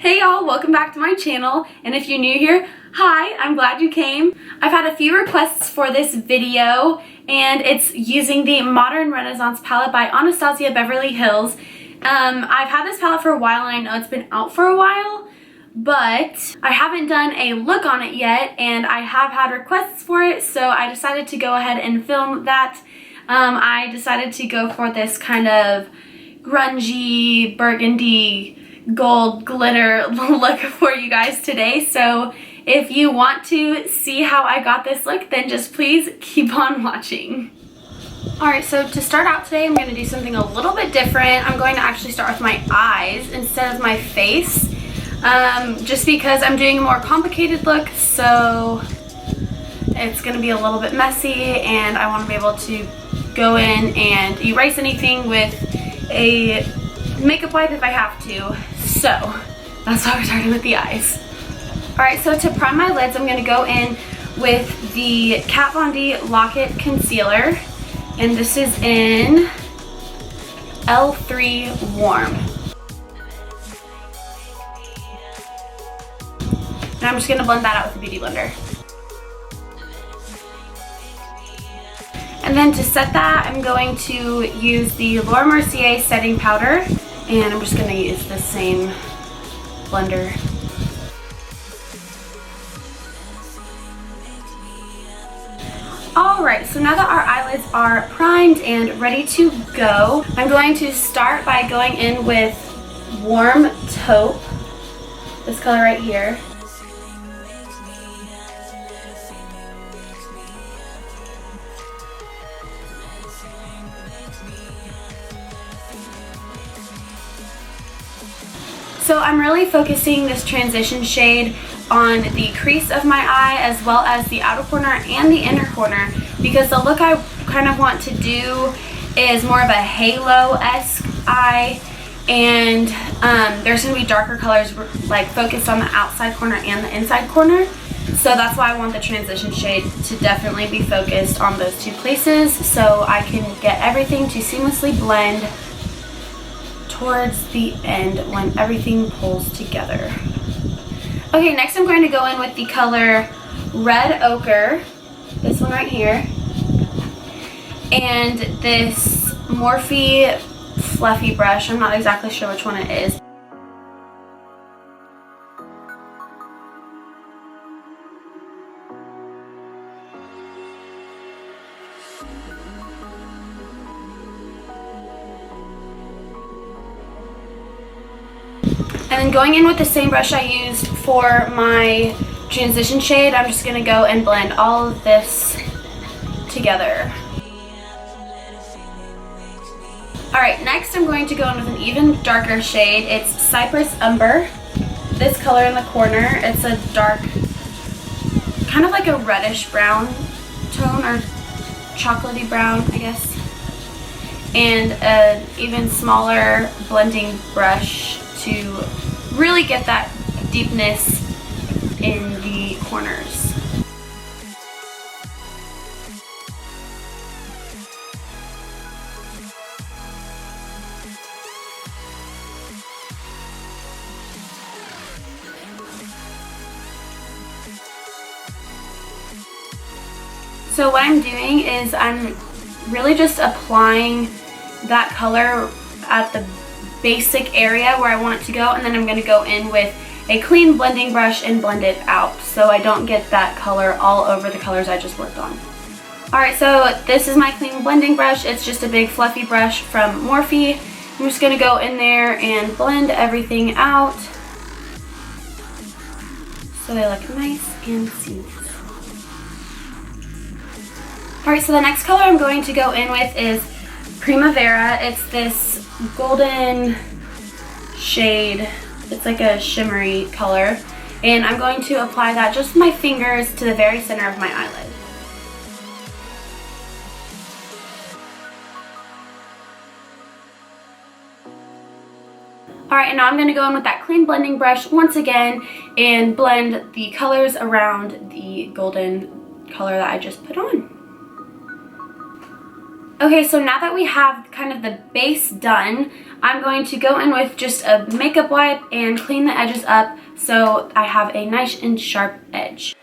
Hey y'all, welcome back to my channel, and if you're new here, hi, I'm glad you came. I've had a few requests for this video, and it's using the Modern Renaissance palette by Anastasia Beverly Hills. I've had this palette for a while, and I know it's been out for a while, but I haven't done a look on it yet, and I have had requests for it, so I decided to go ahead and film that. I decided to go for this kind of grungy, burgundy, gold glitter look for you guys today. So if you want to see how I got this look, then just please keep on watching. Alright, so to start out today, I'm going to do something a little bit different. I'm going to actually start with my eyes instead of my face, just because I'm doing a more complicated look, so it's going to be a little bit messy, and I want to be able to go in and erase anything with a makeup wipe if I have to. So that's why we're starting with the eyes. Alright, so to prime my lids, I'm going to go in with the Kat Von D Lock-It Concealer, and this is in L3 Warm. And I'm just going to blend that out with the Beauty Blender. And then to set that, I'm going to use the Laura Mercier setting powder, and I'm just going to use the same blender. Alright, so now that our eyelids are primed and ready to go, I'm going to start by going in with Warm Taupe, this color right here. So I'm really focusing this transition shade on the crease of my eye as well as the outer corner and the inner corner, because the look I kind of want to do is more of a halo-esque eye, and there's going to be darker colors like focused on the outside corner and the inside corner. So that's why I want the transition shade to definitely be focused on those two places, so I can get everything to seamlessly blend towards the end when everything pulls together. Okay, next I'm going to go in with the color Red Ochre, this one right here, and this Morphe fluffy brush. I'm not exactly sure which one it is. And then going in with the same brush I used for my transition shade, I'm just going to go and blend all of this together. Alright, next I'm going to go in with an even darker shade. It's Cypress Umber. This color in the corner, it's a dark, kind of like a reddish brown tone, or chocolatey brown, I guess. And an even smaller blending brush to really get that deepness in the corners. So what I'm doing is I'm really just applying that color at the basic area where I want it to go, and then I'm going to go in with a clean blending brush and blend it out so I don't get that color all over the colors I just worked on. Alright, so this is my clean blending brush. It's just a big fluffy brush from Morphe. I'm just going to go in there and blend everything out so they look nice and seamless. Alright, so the next color I'm going to go in with is Primavera. It's this golden shade. It's like a shimmery color, and I'm going to apply that just with my fingers to the very center of my eyelid. Alright, and now I'm going to go in with that clean blending brush once again and blend the colors around the golden color that I just put on. Okay, so now that we have kind of the base done, I'm going to go in with just a makeup wipe and clean the edges up so I have a nice and sharp edge.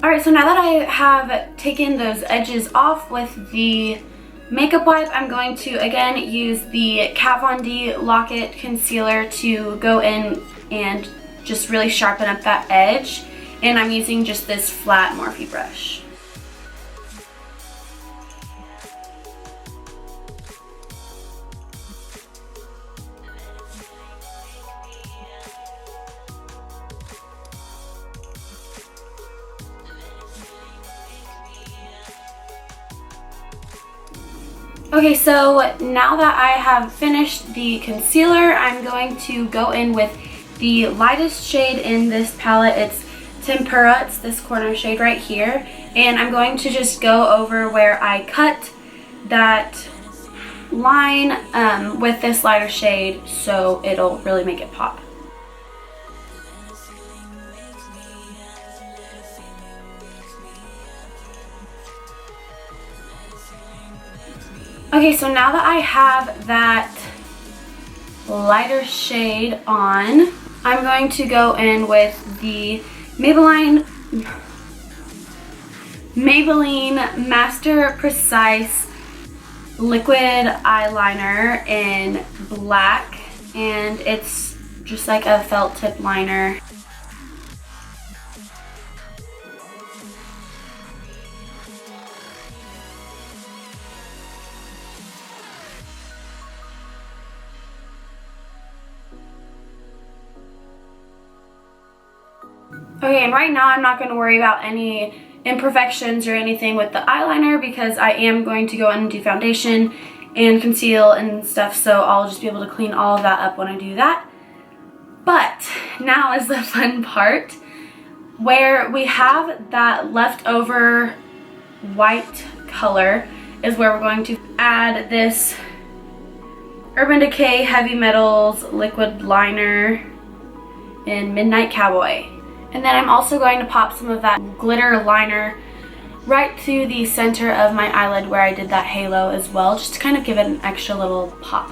Alright, so now that I have taken those edges off with the makeup wipe, I'm going to again use the Kat Von D Lock It Concealer to go in and just really sharpen up that edge. And I'm using just this flat Morphe brush. Okay, so now that I have finished the concealer, I'm going to go in with the lightest shade in this palette. It's Tempura, it's this corner shade right here. And I'm going to just go over where I cut that line with this lighter shade so it'll really make it pop. Okay, so now that I have that lighter shade on, I'm going to go in with the Maybelline Master Precise liquid eyeliner in black, and it's just like a felt tip liner. Okay, and right now I'm not going to worry about any imperfections or anything with the eyeliner because I am going to go in and do foundation and conceal and stuff, so I'll just be able to clean all of that up when I do that. But now is the fun part where we have that leftover white color is where we're going to add this Urban Decay Heavy Metals liquid liner in Midnight Cowboy. And then I'm also going to pop some of that glitter liner right to the center of my eyelid where I did that halo as well, just to kind of give it an extra little pop.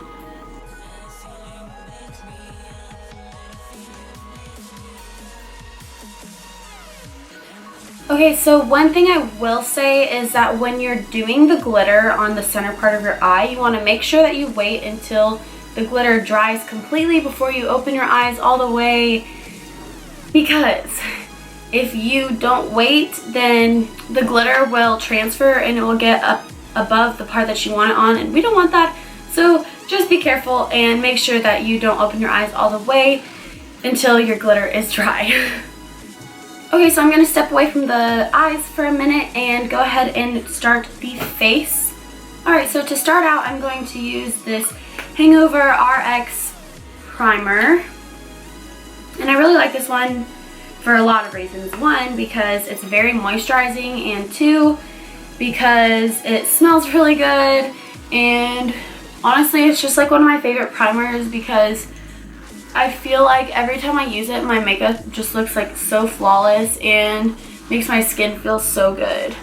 Okay, so one thing I will say is that when you're doing the glitter on the center part of your eye, you want to make sure that you wait until the glitter dries completely before you open your eyes all the way. Because if you don't wait, then the glitter will transfer and it will get up above the part that you want it on, and we don't want that. So just be careful and make sure that you don't open your eyes all the way until your glitter is dry. Okay, so I'm going to step away from the eyes for a minute and go ahead and start the face. Alright, so to start out, I'm going to use this Hangover RX Primer. And I really like this one for a lot of reasons. One, because it's very moisturizing, and two, because it smells really good, and honestly it's just like one of my favorite primers because I feel like every time I use it my makeup just looks like so flawless and makes my skin feel so good.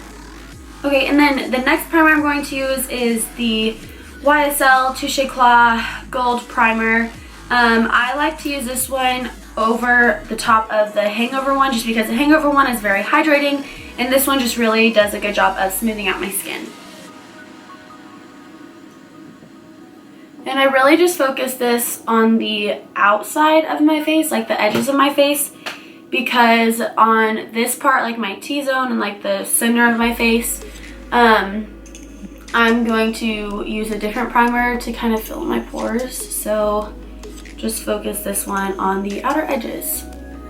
Okay, and then the next primer I'm going to use is the YSL Touche Eclat Gold Primer. I like to use this one over the top of the Hangover one just because the Hangover one is very hydrating and this one just really does a good job of smoothing out my skin. And I really just focus this on the outside of my face, like the edges of my face, because on this part, like my T-zone and like the center of my face, I'm going to use a different primer to kind of fill my pores. So just focus this one on the outer edges.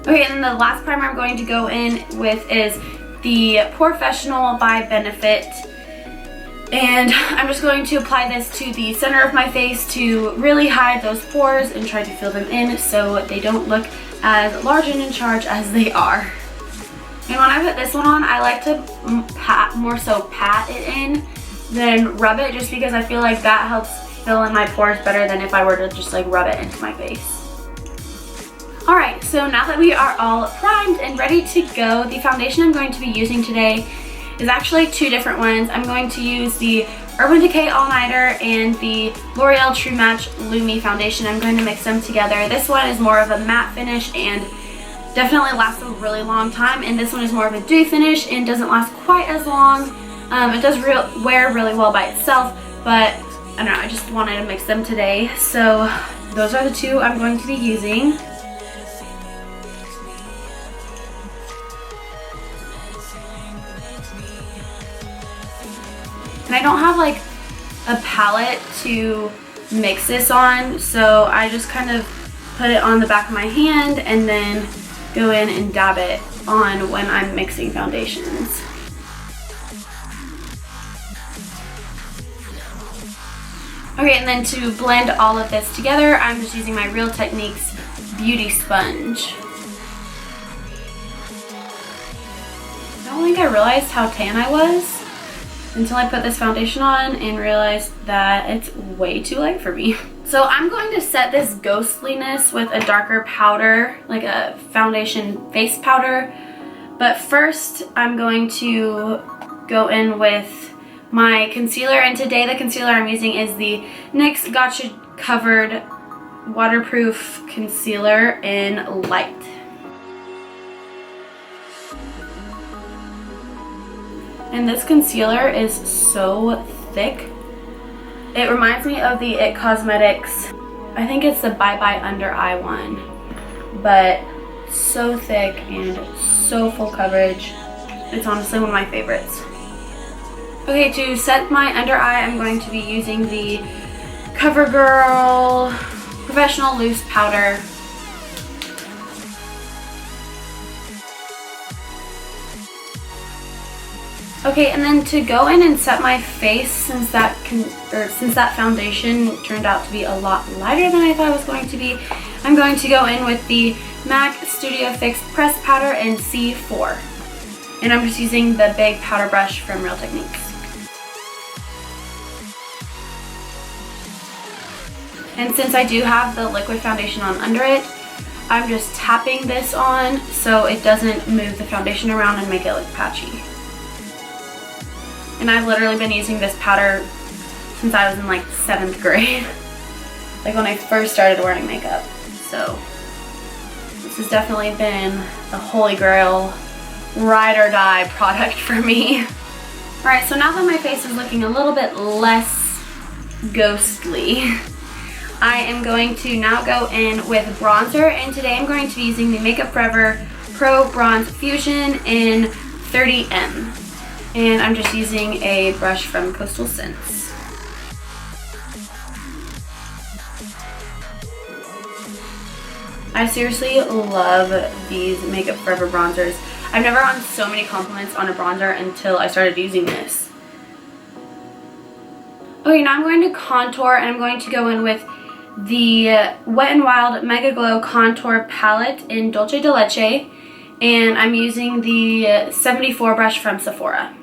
Okay, and then the last primer I'm going to go in with is the PoreFessional by Benefit. And I'm just going to apply this to the center of my face to really hide those pores and try to fill them in so they don't look as large and in charge as they are. And when I put this one on, I like to more so pat it in than rub it, just because I feel like that helps fill in my pores better than if I were to just like rub it into my face. Alright, so now that we are all primed and ready to go, the foundation I'm going to be using today is actually two different ones. I'm going to use the Urban Decay All Nighter and the L'Oreal True Match Lumi foundation. I'm going to mix them together. This one is more of a matte finish and definitely lasts a really long time, and this one is more of a dewy finish and doesn't last quite as long. It does wear really well by itself, but I don't know, I just wanted to mix them today. So those are the two I'm going to be using. And I don't have like a palette to mix this on, so I just kind of put it on the back of my hand and then go in and dab it on when I'm mixing foundations. Okay, and then to blend all of this together, I'm just using my Real Techniques Beauty Sponge. I don't think I realized how tan I was until I put this foundation on and realized that it's way too light for me. So I'm going to set this ghostliness with a darker powder, like a foundation face powder. But first I'm going to go in with my concealer, and today the concealer I'm using is the NYX Gotcha Covered Waterproof Concealer in Light. And this concealer is so thick. It reminds me of the IT Cosmetics, I think it's the Bye Bye Under Eye one, but so thick and so full coverage. It's honestly one of my favorites. Okay, to set my under eye, I'm going to be using the CoverGirl Professional Loose Powder. Okay, and then to go in and set my face, since that foundation turned out to be a lot lighter than I thought it was going to be, I'm going to go in with the MAC Studio Fix Pressed Powder in C4. And I'm just using the big powder brush from Real Techniques. And since I do have the liquid foundation on under it, I'm just tapping this on so it doesn't move the foundation around and make it look patchy. And I've literally been using this powder since I was in like 7th grade. Like when I first started wearing makeup. So this has definitely been the holy grail ride or die product for me. Alright, so now that my face is looking a little bit less ghostly, I am going to now go in with bronzer, and today I'm going to be using the Makeup Forever Pro Bronze Fusion in 30M. And I'm just using a brush from Coastal Scents. I seriously love these Makeup Forever bronzers. I've never gotten so many compliments on a bronzer until I started using this. Okay, now I'm going to contour, and I'm going to go in with the Wet n Wild Megaglo Contour Palette in Dulce de Leche, and I'm using the 74 brush from Sephora.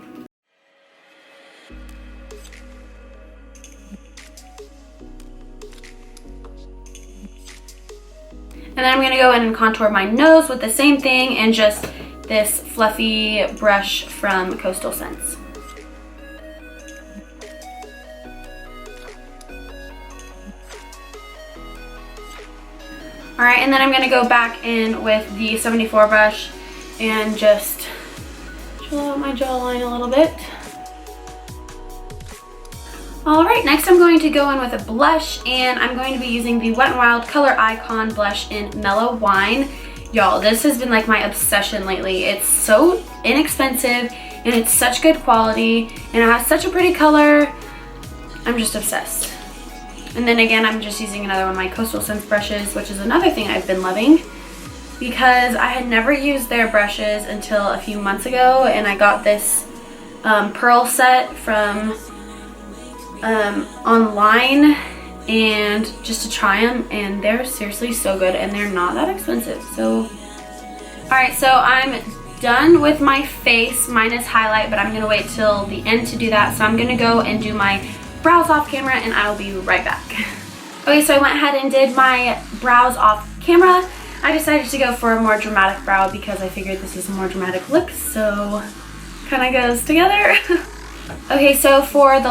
And then I'm going to go in and contour my nose with the same thing and just this fluffy brush from Coastal Scents. Alright, and then I'm going to go back in with the 74 brush and just chill out my jawline a little bit. Alright, next I'm going to go in with a blush, and I'm going to be using the Wet n Wild Color Icon blush in Mellow Wine. Y'all, this has been like my obsession lately. It's so inexpensive and it's such good quality and it has such a pretty color. I'm just obsessed. And then again, I'm just using another one of my Coastal Scents brushes, which is another thing I've been loving because I had never used their brushes until a few months ago, and I got this pearl set from online and just to try them, and they're seriously so good and they're not that expensive. So alright, so I'm done with my face minus highlight, but I'm gonna wait till the end to do that. So I'm gonna go and do my brows off camera and I will be right back. Okay, so I went ahead and did my brows off camera. I decided to go for a more dramatic brow because I figured this is a more dramatic look, so kind of goes together. Okay, so for the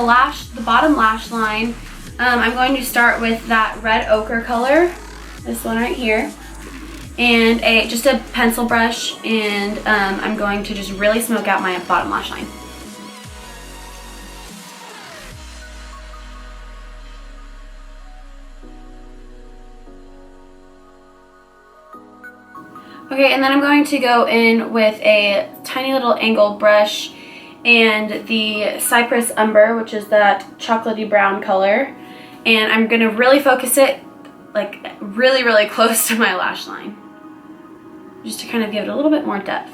bottom lash line, I'm going to start with that red ochre color, this one right here, and just a pencil brush, and I'm going to just really smoke out my bottom lash line. Okay, and then I'm going to go in with a tiny little angled brush and the Cypress Umber, which is that chocolatey brown color, and I'm going to really focus it like really close to my lash line, just to kind of give it a little bit more depth.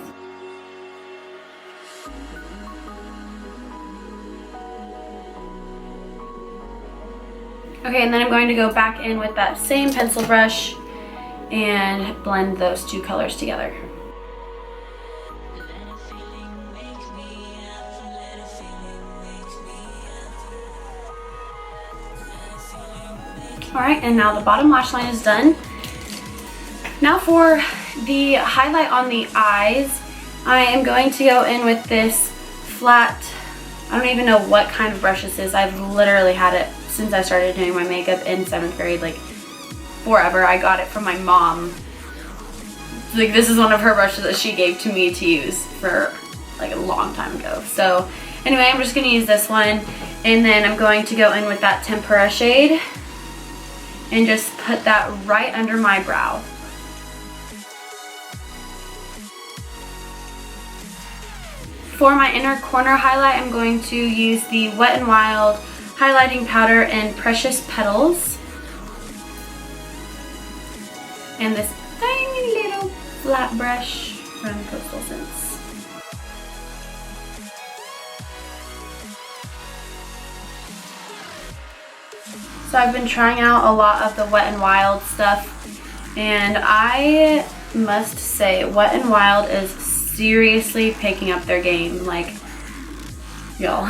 Okay, and then I'm going to go back in with that same pencil brush and blend those two colors together. Alright, and now the bottom lash line is done. Now for the highlight on the eyes, I am going to go in with this flat, I don't even know what kind of brush this is. I've literally had it since I started doing my makeup in 7th grade, like forever. I got it from my mom. Like, this is one of her brushes that she gave to me to use for like a long time ago. So anyway, I'm just going to use this one, and then I'm going to go in with that tempera shade and just put that right under my brow. For my inner corner highlight, I'm going to use the Wet n Wild highlighting powder in Precious Petals, and this tiny little flat brush from Coastal Scents. So I've been trying out a lot of the Wet n Wild stuff, and I must say Wet n Wild is seriously picking up their game. Like, y'all,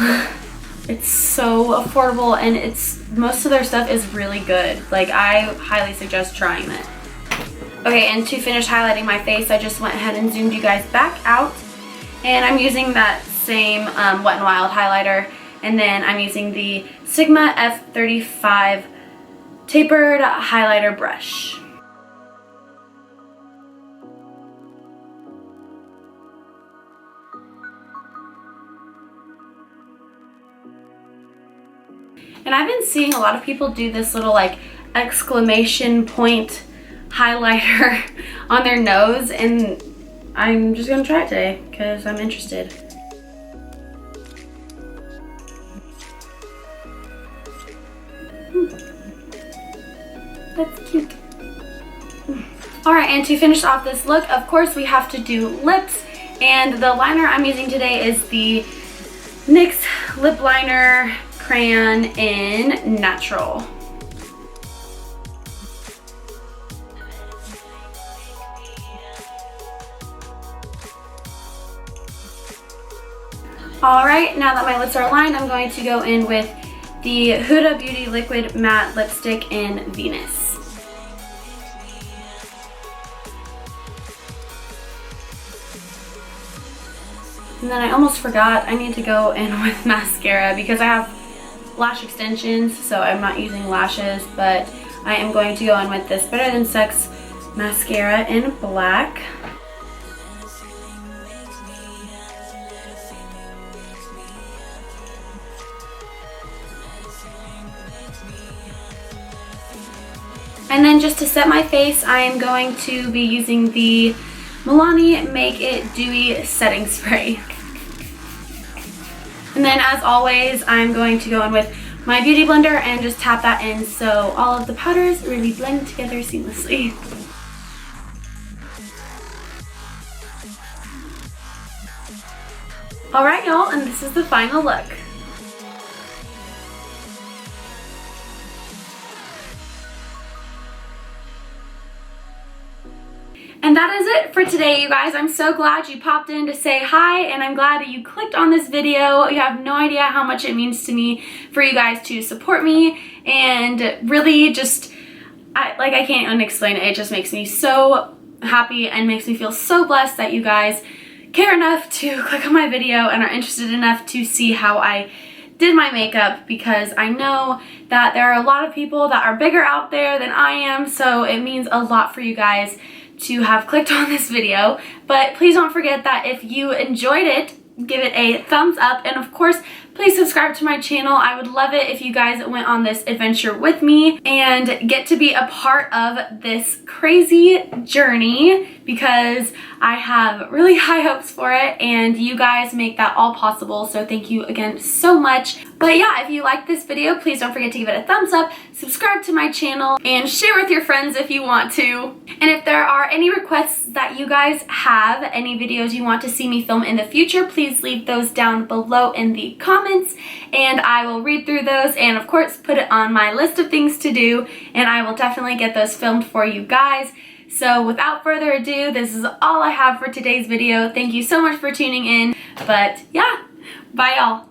it's so affordable, and most of their stuff is really good. Like, I highly suggest trying it. Okay, and to finish highlighting my face, I just went ahead and zoomed you guys back out, and I'm using that same Wet n Wild highlighter, and then I'm using the Sigma F35 tapered highlighter brush. And I've been seeing a lot of people do this little like exclamation point highlighter on their nose, and I'm just gonna try it today because I'm interested. That's cute. Alright, and to finish off this look, of course we have to do lips, and the liner I'm using today is the NYX Lip Liner Crayon in Natural. Alright, now that my lips are lined, I'm going to go in with the Huda Beauty Liquid Matte Lipstick in Venus. And then I almost forgot, I need to go in with mascara because I have lash extensions, so I'm not using lashes, but I am going to go in with this Better Than Sex mascara in black. And then just to set my face, I am going to be using the Milani Make It Dewy Setting Spray. And then as always, I'm going to go in with my Beauty Blender and just tap that in so all of the powders really blend together seamlessly. Alright y'all, and this is the final look. And that is it for today, you guys. I'm so glad you popped in to say hi, and I'm glad that you clicked on this video. You have no idea how much it means to me for you guys to support me, and really just, I can't explain it. It just makes me so happy and makes me feel so blessed that you guys care enough to click on my video and are interested enough to see how I did my makeup, because I know that there are a lot of people that are bigger out there than I am, so it means a lot for you guys to have clicked on this video. But please don't forget that if you enjoyed it, give it a thumbs up, and of course please subscribe to my channel. I would love it if you guys went on this adventure with me and get to be a part of this crazy journey, because I have really high hopes for it and you guys make that all possible, so thank you again so much. But yeah, if you like this video, please don't forget to give it a thumbs up, subscribe to my channel, and share with your friends if you want to. And if there are any requests that you guys have, any videos you want to see me film in the future, please leave those down below in the comments, and I will read through those and of course put it on my list of things to do, and I will definitely get those filmed for you guys. So without further ado, this is all I have for today's video. Thank you so much for tuning in, but yeah, bye y'all.